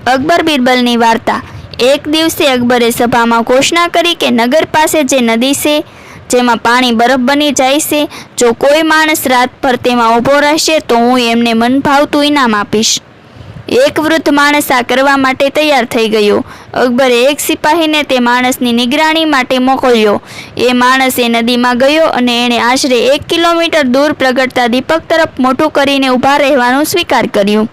અકબર બિરબલની વાર્તા। એક દિવસે અકબરે સભામાં ઘોષણા કરી કે નગર પાસે જે નદી છે જેમાં પાણી બરફ બની જાય છે, જો કોઈ માણસ રાતભર તેમાં ઊભો રહેશે તો હું એમને મનભાવતું ઇનામ આપીશ। એક વૃદ્ધ માણસ આ કરવા માટે તૈયાર થઈ ગયો। અકબરે એક સિપાહીને તે માણસની નિગરાણી માટે મોકલ્યો। એ માણસ એ નદીમાં ગયો અને એણે આશરે 1 કિલોમીટર દૂર પ્રગટતા દીપક તરફ મોઢું કરીને ઊભા રહેવાનું સ્વીકાર કર્યું।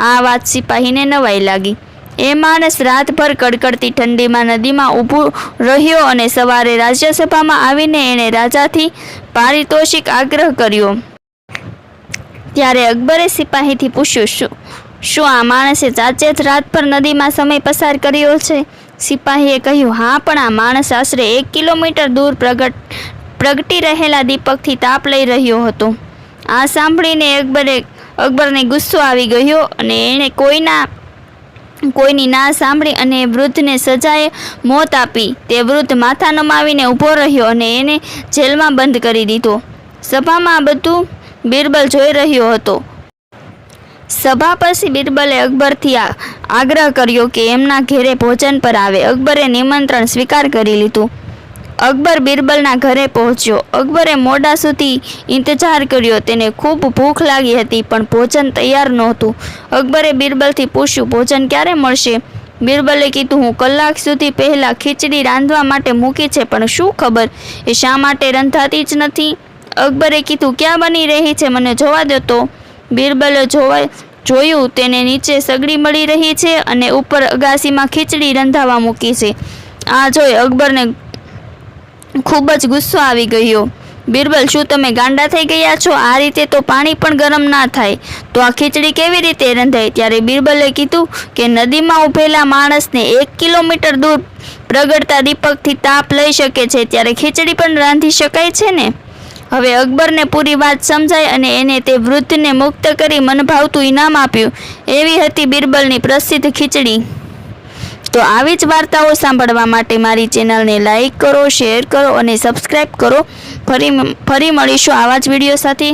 આ વાત સિપાહીને નવાઈ લાગી। એ માણસ રાતભર કડકડતી ઠંડીમાં નદીમાં ઊભો રહ્યો અને સવારે રાજ્યસભામાં આવીને એણે રાજાથી પારિતોષિક આગ્રહ કર્યો। ત્યારે અકબરે સિપાહીથી પૂછ્યું, શું આ માણસે સાચે જ રાતભર નદીમાં સમય પસાર કર્યો છે? સિપાહીએ કહ્યું, હા, પણ આ માણસ આશરે 1 કિલોમીટર દૂર પ્રગટી રહેલા દીપકથી તાપ લઈ રહ્યો હતો। આ સાંભળીને અકબરને ગુસ્સો આવી ગયો અને એણે કોઈની ના સાંભળી અને વૃદ્ધને સજાએ મોત આપી। તે વૃદ્ધ માથા નમાવીને ઊભો રહ્યો અને એને જેલમાં બંધ કરી દીધો। સભામાં આ બધું બિરબલ જોઈ રહ્યો હતો। સભા પછી બિરબલે અકબરથી આગ્રહ કર્યો કે એમના ઘેરે ભોજન પર આવે। અકબરે નિમંત્રણ સ્વીકાર કરી લીધું। અકબર બિરબલના ઘરે પહોંચ્યો। અકબરે મોડા સુધી ઇંતજાર કર્યો। તેને ખૂબ ભૂખ લાગી હતી પણ ભોજન તૈયાર નહોતું। અકબરે બિરબલથી પૂછ્યું, ભોજન ક્યારે મળશે? બિરબલે કીધું, હું કલાક સુધી પહેલાં ખીચડી રાંધવા માટે મૂકી છે, પણ શું ખબર એ શા માટે રંધાતી જ નથી? અકબરે કીધું, ક્યાં બની રહી છે, મને જોવા દો તો। બિરબલે જોયું, તેને નીચે સગડી મળી રહી છે અને ઉપર અગાસીમાં ખીચડી રંધાવા મૂકી છે। આ જોઈ અકબરને ખૂબ જ ગુસ્સો આવી ગયો। બિરબલ, શું તમે ગાંડા થઈ ગયા છો? આ રીતે તો પાણી પણ ગરમ ના થાય તો આ ખીચડી કેવી રીતે રંધાય? ત્યારે બિરબલે કીધું કે નદીમાં ઊભેલા માણસને 1 કિલોમીટર દૂર પ્રગટતા દીપકથી તાપ લઈ શકે છે, ત્યારે ખીચડી પણ રાંધી શકાય છે ને? હવે અકબરને પૂરી વાત સમજાઈ અને એને તે વૃદ્ધને મુક્ત કરી મનભાવતું ઇનામ આપ્યું। એવી હતી બિરબલની પ્રસિદ્ધ ખીચડી। તો આવી જ વાર્તાઓ સાંભળવા માટે મારી ચેનલને લાઈક કરો, શેર કરો અને સબસ્ક્રાઈબ કરો। ફરી મળીશું આવા જ વિડીયો સાથે।